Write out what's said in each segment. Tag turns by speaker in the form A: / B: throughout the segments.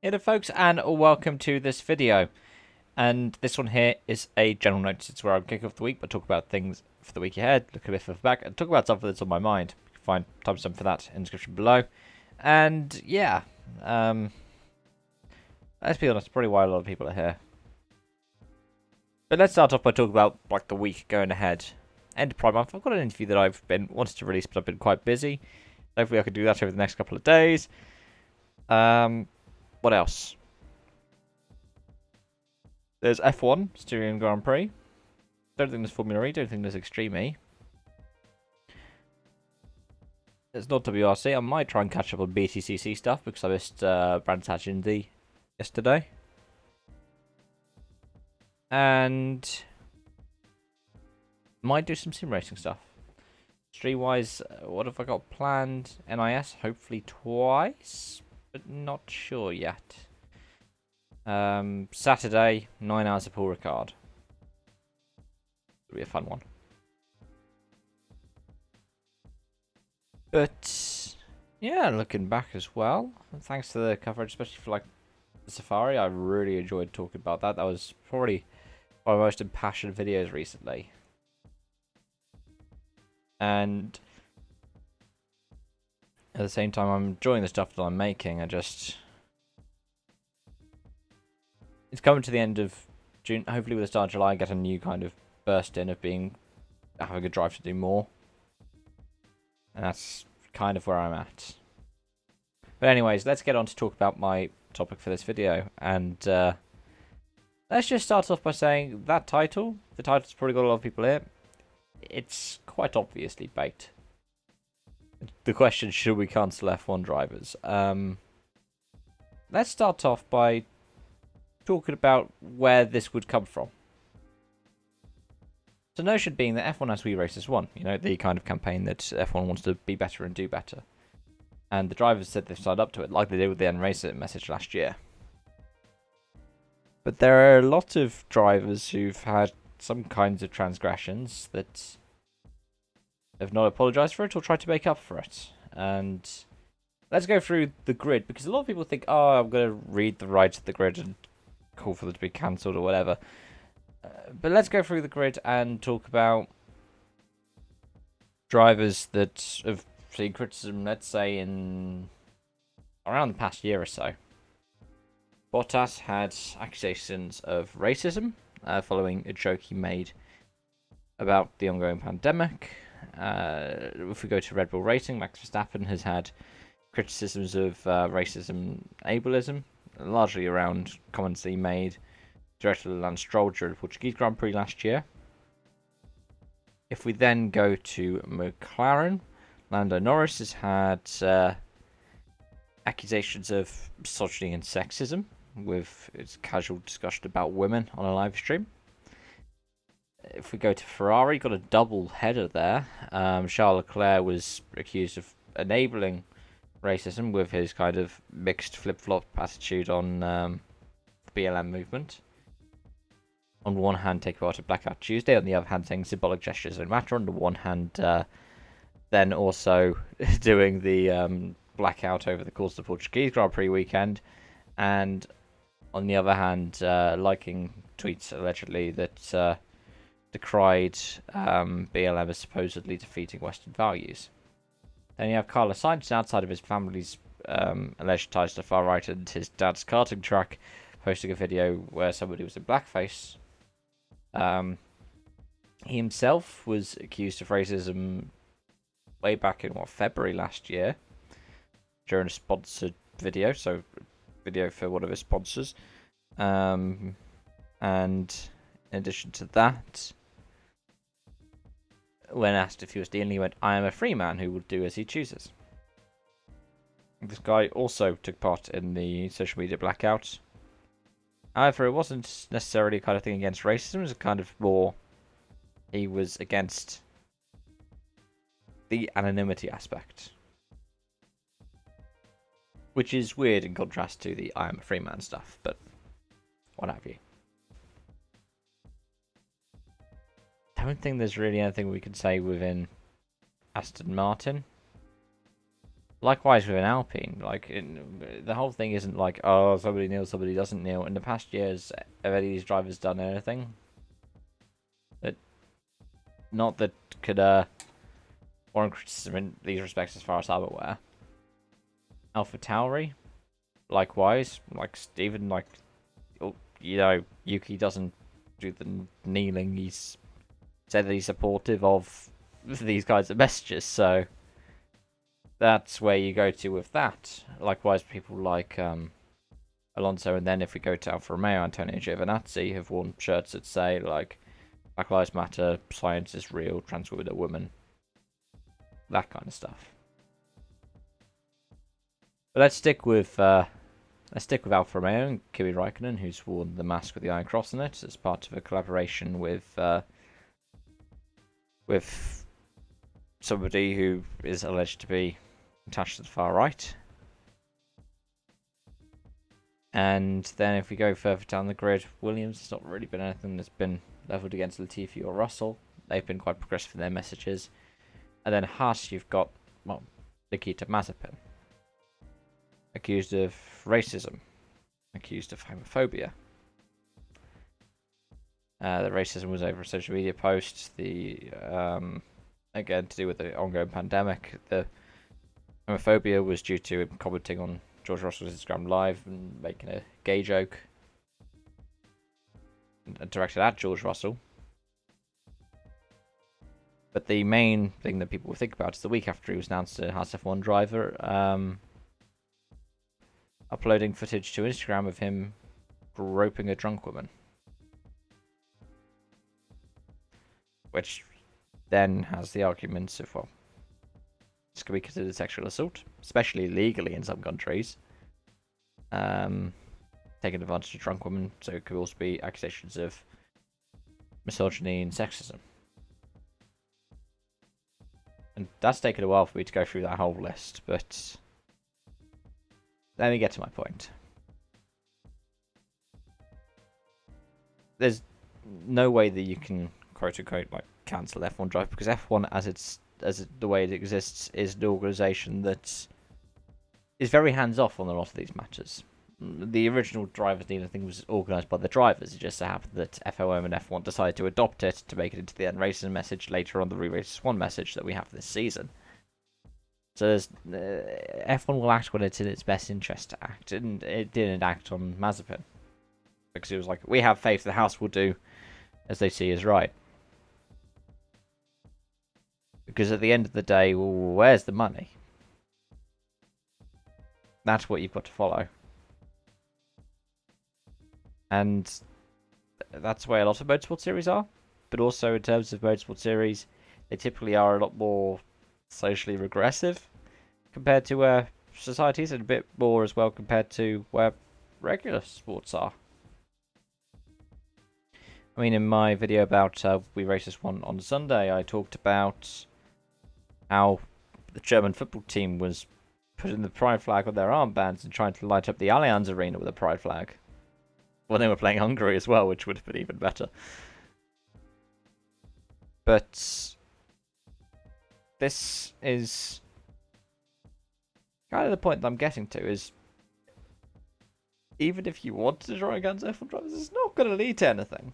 A: Hey there folks, and welcome to this video. And this one here is a general notice. It's where I'll kick off the week, but talk about things for the week ahead, look a bit further back, and talk about something that's on my mind. You can find timestamp for that in the description below. And yeah, let's be honest, probably why a lot of people are here. But let's start off by talking about like the week going ahead. End of Prime Month. I've got an interview that I've been wanted to release, but I've been quite busy. Hopefully I can do that over the next couple of days. What else? There's F1, Styrian Grand Prix. Don't think there's Formula E, don't think there's Extreme E. There's not WRC. I might try and catch up on BTCC stuff because I missed Brands Hatch Indy yesterday. And might do some sim racing stuff. Stream-wise, what have I got planned? NIS, hopefully twice, but not sure yet. Saturday, 9 hours of Paul Ricard. It'll be a fun one. But yeah, looking back as well, thanks to the coverage, especially for like the Safari, I really enjoyed talking about that. That was probably one of my most impassioned videos recently. And at the same time, I'm enjoying the stuff that I'm making. It's coming to the end of June. Hopefully, with the start of July, I get a new kind of burst in of having a drive to do more. And that's kind of where I'm at. But anyways, let's get on to talk about my topic for this video. And let's just start off by saying that title, the title's probably got a lot of people here. It's quite obviously bait. The question, should we cancel F1 drivers? Let's start off by talking about where this would come from. The notion being that F1 has We Racers 1, you know, the kind of campaign that F1 wants to be better and do better. And the drivers said they've signed up to it, like they did with the End Racer message last year. But there are a lot of drivers who've had some kinds of transgressions that have not apologised for it or tried to make up for it. And let's go through the grid, because a lot of people think, oh, I'm going to read the rights of the grid and call for them to be cancelled or whatever. But let's go through the grid and talk about drivers that have seen criticism, let's say, in around the past year or so. Bottas had accusations of racism following a joke he made about the ongoing pandemic. If we go to Red Bull Racing, Max Verstappen has had criticisms of racism, ableism, largely around comments that he made directly to Lance Stroll during the Portuguese Grand Prix last year. If we then go to McLaren, Lando Norris has had accusations of misogyny and sexism with its casual discussion about women on a live stream. If we go to Ferrari, got a double header there. Charles Leclerc was accused of enabling racism with his kind of mixed flip-flop attitude on the BLM movement. On one hand, take part in Blackout Tuesday. On the other hand, saying symbolic gestures don't matter. On the one hand, then also doing the blackout over the course of the Portuguese Grand Prix weekend. And on the other hand, liking tweets allegedly that decried BLM as supposedly defeating Western values. Then you have Carlos Sainz, outside of his family's alleged ties to the far right and his dad's karting track, posting a video where somebody was in blackface. He himself was accused of racism way back in February last year during a sponsored video, so video for one of his sponsors. And in addition to that, when asked if he was dealing, he went, "I am a free man who will do as he chooses." This guy also took part in the social media blackout. However, it wasn't necessarily a kind of thing against racism. It was a kind of more, he was against the anonymity aspect, which is weird in contrast to the "I am a free man" stuff, but what have you. I don't think there's really anything we can say within Aston Martin. Likewise with an Alpine, the whole thing isn't like, oh, somebody kneels, somebody doesn't kneel. In the past years, have any of these drivers done anything that not that could warrant criticism in these respects, as far as I'm aware? Alpha Tauri, likewise, like Steven, Yuki doesn't do the kneeling. He's said that he's supportive of these kinds of messages, so that's where you go to with that. Likewise, people like Alonso, and then if we go to Alfa Romeo, Antonio Giovinazzi have worn shirts that say, like, Black Lives Matter, science is real, trans women are women. That kind of stuff. But let's stick with Alfa Romeo and Kimi Raikkonen, who's worn the mask with the Iron Cross on it as part of a collaboration with somebody who is alleged to be attached to the far right. And then if we go further down the grid, Williams, has not really been anything that's been levelled against Latifi or Russell. They've been quite progressive in their messages. And then Haas, you've got, Nikita Mazepin, accused of racism, accused of homophobia. The racism was over a social media post. Again, to do with the ongoing pandemic. The homophobia was due to him commenting on George Russell's Instagram Live and making a gay joke directed at George Russell. But the main thing that people will think about is the week after he was announced as a Haas F1 driver, uploading footage to Instagram of him groping a drunk woman. Which then has the arguments of, well, this could be considered sexual assault, especially legally in some countries. Taking advantage of a drunk woman, so it could also be accusations of misogyny and sexism. And that's taken a while for me to go through that whole list, but let me get to my point. There's no way that you can quote unquote like cancel F1 Drive, because F1 the way it exists is an organisation that is very hands off on a lot of these matters. The original Drivers' Need, I think, was organised by the drivers. It just so happened that FOM and F1 decided to adopt it to make it into the End Racing message later on, the Re-Races 1 message that we have this season. So F1 will act when it's in its best interest to act, and it didn't act on Mazepin. Because it was like, we have faith the House will do as they see is right. Because at the end of the day, well, where's the money? That's what you've got to follow. And that's where a lot of motorsport series are. But also in terms of motorsport series, they typically are a lot more socially regressive compared to where societies, and a bit more as well compared to where regular sports are. I mean, in my video about We Race This One on Sunday, I talked about how the German football team was putting the pride flag on their armbands and trying to light up the Allianz Arena with a pride flag. Well, they were playing Hungary as well, which would have been even better. But this is kind of the point that I'm getting to, is even if you want to draw against F1 drivers, it's not going to lead to anything.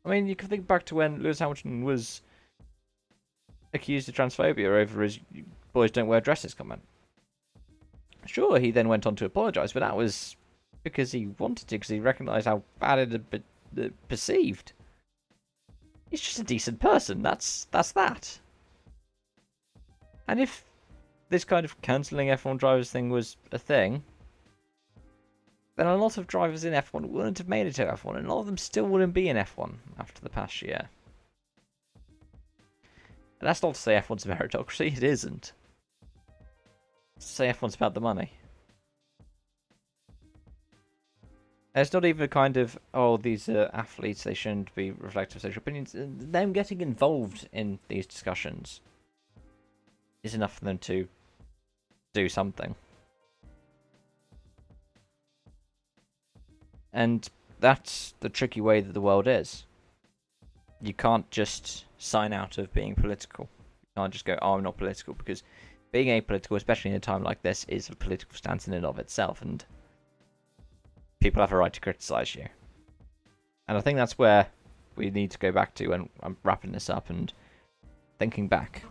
A: I mean, you can think back to when Lewis Hamilton was accused of transphobia over his boys don't wear dresses comment. Sure, he then went on to apologise, but that was because he wanted to, because he recognised how bad it had been perceived. He's just a decent person, that's that. And if this kind of cancelling F1 drivers thing was a thing, then a lot of drivers in F1 wouldn't have made it to F1, and a lot of them still wouldn't be in F1 after the past year. And that's not to say F1's a meritocracy, it isn't. It's to say F1's about the money. And it's not even a kind of, oh, these are athletes, they shouldn't be reflective of social opinions. Them getting involved in these discussions is enough for them to do something. And that's the tricky way that the world is. You can't just sign out of being political. You can't just go, oh, I'm not political, because being apolitical, especially in a time like this, is a political stance in and of itself, and people have a right to criticize you. And I think that's where we need to go back to when I'm wrapping this up and thinking back.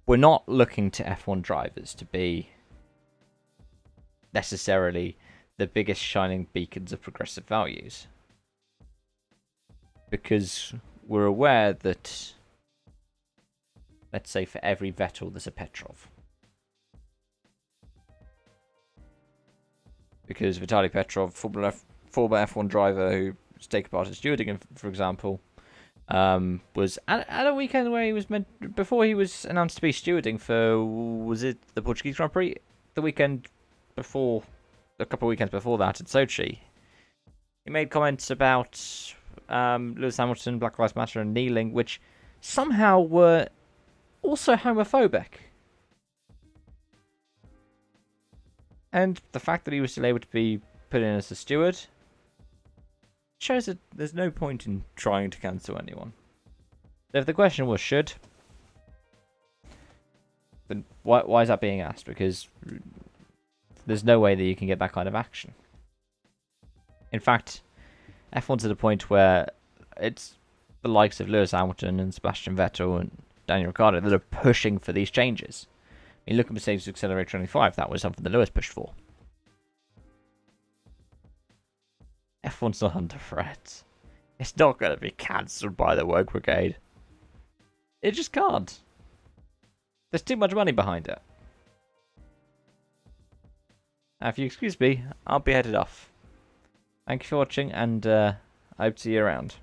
A: We're not looking to F1 drivers to be necessarily the biggest shining beacons of progressive values, because we're aware that, let's say, for every Vettel there's a Petrov. Because Vitaly Petrov, former F1 driver who's taken part in stewarding, for example, was at a weekend where he was meant, before he was announced to be stewarding for, was it the Portuguese Grand Prix? The weekend before, a couple of weekends before that at Sochi. He made comments about Lewis Hamilton, Black Lives Matter, and kneeling, which somehow were also homophobic. And the fact that he was still able to be put in as a steward shows that there's no point in trying to cancel anyone. So if the question was should, then why is that being asked? Because there's no way that you can get that kind of action. In fact, F1's at a point where it's the likes of Lewis Hamilton and Sebastian Vettel and Daniel Ricciardo that are pushing for these changes. I mean, look at Mercedes Accelerator 25. That was something that Lewis pushed for. F1's not under threat. It's not going to be cancelled by the Woke Brigade. It just can't. There's too much money behind it. Now, if you excuse me, I'll be headed off. Thank you for watching, and I hope to see you around.